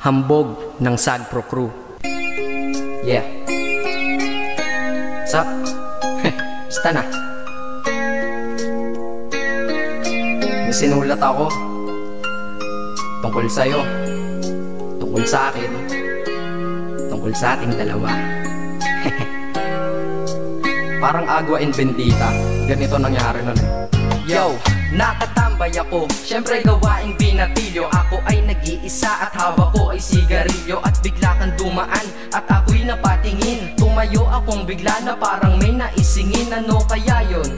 hambog ng Sagpro Crew. Yeah. What's up? Basta na. May sinulat ako tungkol sa'yo, tungkol sa akin, tungkol sa ating dalawa. Parang Agua and Bendita, ganito nangyari nun eh. Yo, nakatambay ako, syempre gawaing binatilyo. Ako ay nag-iisa at hawak ko ay sigarilyo. At bigla kang dumaan at ako'y napatingin. Tumayo akong bigla na parang may naisingin. Ano kaya yun?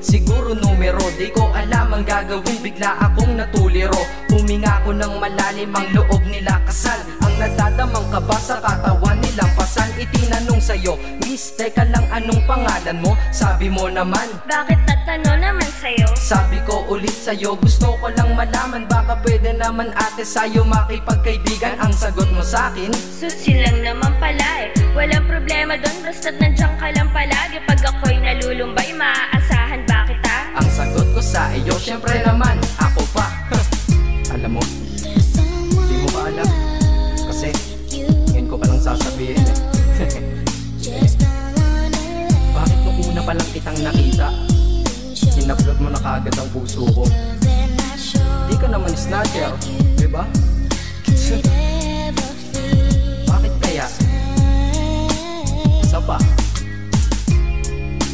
Siguro numero, di ko alam ang gagawin. Bigla akong natuliro, huminga ko ng malalim, ang loob nila kasal. Ang nadadamang kaba sa katawan nilang pasan. Itinanong sa'yo, miss, teka lang, anong pangalan mo? Sabi mo naman, bakit tatanong naman sa'yo? Sabi ko ulit sa'yo, gusto ko lang malaman. Baka pwede naman ate sa'yo makipagkaibigan. Ang sagot mo sa'kin, susi lang naman pala eh. Walang problema doon, basta't nandiyan ka lang palagi. Pag ako'y nalulumbay, maaasahan ba kita? Ang sagot ko sa iyo, syempre naman, ako pa. Alam mo, di mo ba alam? Kasi, ngayon ko palang sasabihin eh. Bakit nung una palang kitang nakita, hinablot mo na kaagad ang puso ko? Di ka naman snatcher, diba? Bakit kaya? Isa pa,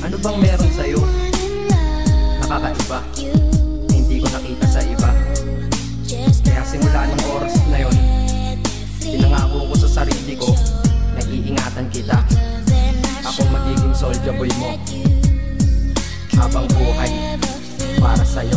ano bang meron sa'yo? Nakakaiba, na hindi ko nakita sa iba. Kaya simula ng oras na yon, pinangako ko sa sarili ko na iingatan kita. Ako magiging soldier boy mo habang buhay para sa'yo.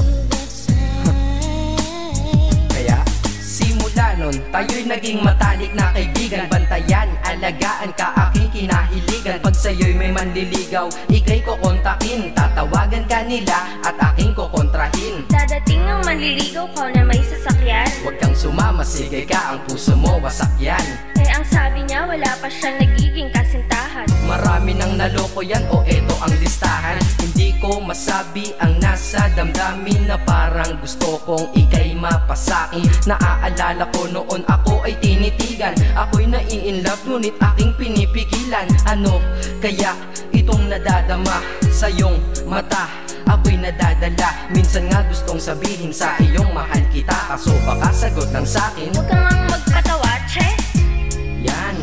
Kaya simula nun, tayo'y naging matalik na kaibigan. Bantayan, alagaan ka, aking kinahiligan. Pag sa'yo'y may manliligaw, ika'y kukontakin. Tatawagan ka nila at aking kukontrahin. Dadating ng manliligaw ko na may sasakyan. Huwag kang sumama, sige ka, ang puso mo wasak yan. Eh ang sabi niya, wala pa siyang nagiging kasintahan. Marami nang naloko yan, o eto ang listahan. Hindi ko masabi ang nasa damdamin, na parang gusto kong ika'y mapasaki. Naaalala ko noon ako ay tinitigan, ako'y nai-inlove ngunit aking pinipigilan. Ano kaya itong nadadama sa iyong mata? Ako'y nadadala, minsan nga gustong sabihin sa iyong mahal kita. Kaso baka sagot lang sa'kin, huwag kang ang magpatawa, che. Yan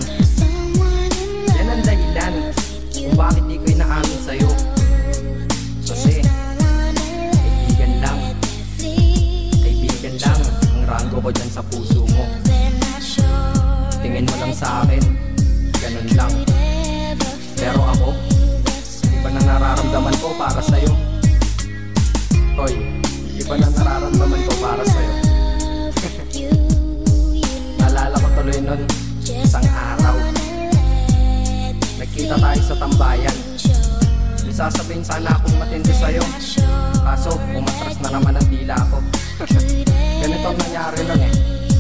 ang dahilan kung bakit di ko inaamin sa'yo. Kasi kaibigan lang ang rango ko dyan sa puso mo. Tingin mo lang sa akin, ganun lang. Pero ako, iba na nararamdaman ko para sa'yo. Hoy, iba na nararamdaman ko para sa'yo. Naalala ko tuloy nun, isang araw nagkita tayo sa tambayan. May sasabihin sana akong matindi sa'yo, kaso umatras na naman ang dila ko. Ganitong nangyari nun eh.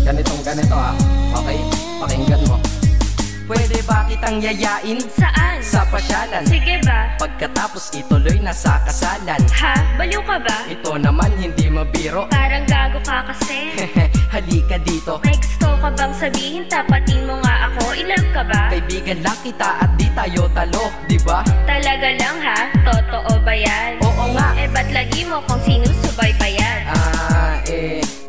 Ganito ha. Okay, pakinggan mo. Pwede ba kitang yayain? Saan? Sa pasyalan. Sige ba? Pagkatapos ituloy na sa kasalan. Ha? Baliw ka ba? Ito naman hindi mabiro. Parang gago ka kasi. Halika dito. May gusto ka bang sabihin? Tapatin mo nga ako. I-love ka ba? Kaibigan lang kita at di tayo talo, diba? Talaga lang ha? Totoo ba yan? Oo nga. Eh ba't lagi mo kung sinusubaybayan?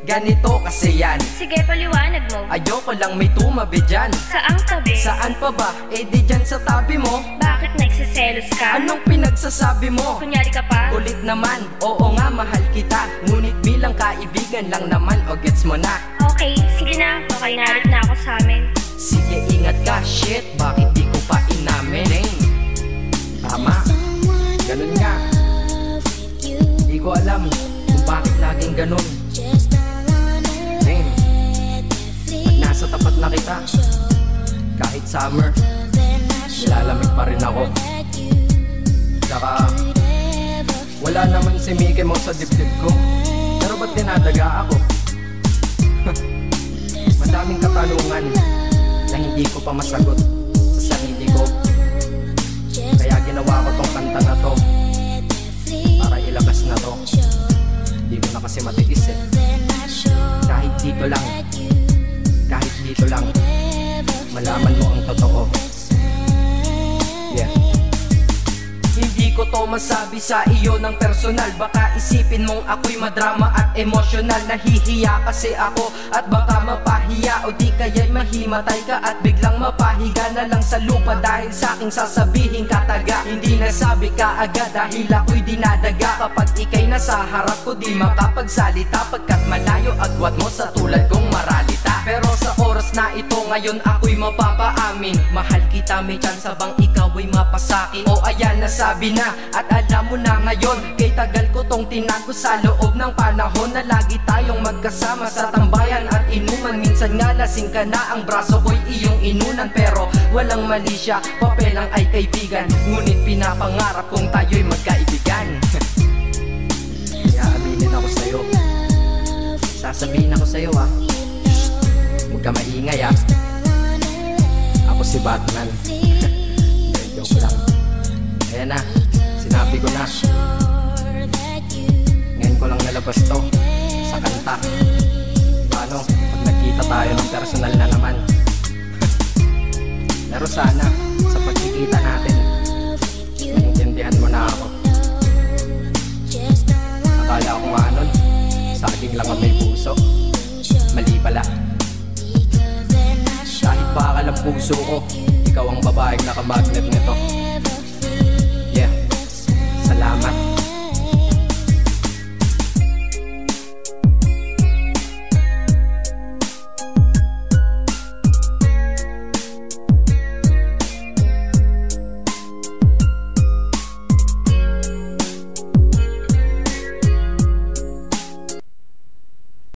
Ganito kasi yan. Sige, paliwanag mo. Ayoko lang may tumabi dyan. Saang tabi? Saan pa ba? Eh di dyan sa tabi mo. Bakit nagsiselos ka? Anong pinagsasabi mo? Kunyari ka pa? Kulit naman, oo nga mahal kita. Ngunit bilang kaibigan lang naman, o gets mo na. Okay, sige na. Okay, narit na ako sa amin. Sige, ingat ka. Shit, bakit di ko pa inamin? Tama, ganun nga. Di ko alam kung bakit laging ganun. Nasa tapat na kita, kahit summer, nilalamig pa rin ako. Saka wala naman si Mickey Mouse sa dibdib ko, pero ba't dinadaga ako? Madaming katanungan na hindi ko pa masagot sa sarili ko. Kaya ginawa ko tong kanta na to para ilabas na to. Hindi ko na kasi matiis eh. Kahit dito lang malaman mo ang totoo. Yeah. Hindi ko to masabi sa iyo ng personal. Baka isipin mong ako'y madrama at emosyonal. Nahihiya kasi ako at baka mapahiya, o di kaya'y mahimatay ka at biglang mapahiga na lang sa lupa dahil sa aking sasabihin kataga. Hindi nasabi ka agad dahil ako'y dinadaga. Kapag ika'y nasa harap ko di makapagsalita, pagkat malayo agwat mo sa tulad kong maralita. Pero sa oras na ito ngayon ako'y mapapaamin, mahal kita, may tsansa bang ikaw ay mapasakin? O ayan, nasabi na at alam mo na ngayon. Kay tagal ko tong tinago sa loob ng panahon na lagi tayong magkasama sa tambayan at inuman. Minsan nga lasing ka na, ang braso ko'y iyong inunan. Pero walang mali siya, papelang ay kaibigan, ngunit pinapangarap kong tayo'y magkaibigan. Kaya aminin ako sa'yo, sasabihin ako sa'yo huwag ka maingay ako si Batman. Joke lang. Ayan na, sinabi ko na. Ngayon ko lang nalabas to sa kanta. Paano pag nagkita tayo ng personal na naman? Pero sana sa pagkikita natin maintindihan mo na ako. Akala ko nga nun saging lang ang may puso, mali pala. Kahit bakal ang puso ko, ikaw ang babaeng nakamagnet nito. Yeah, salamat.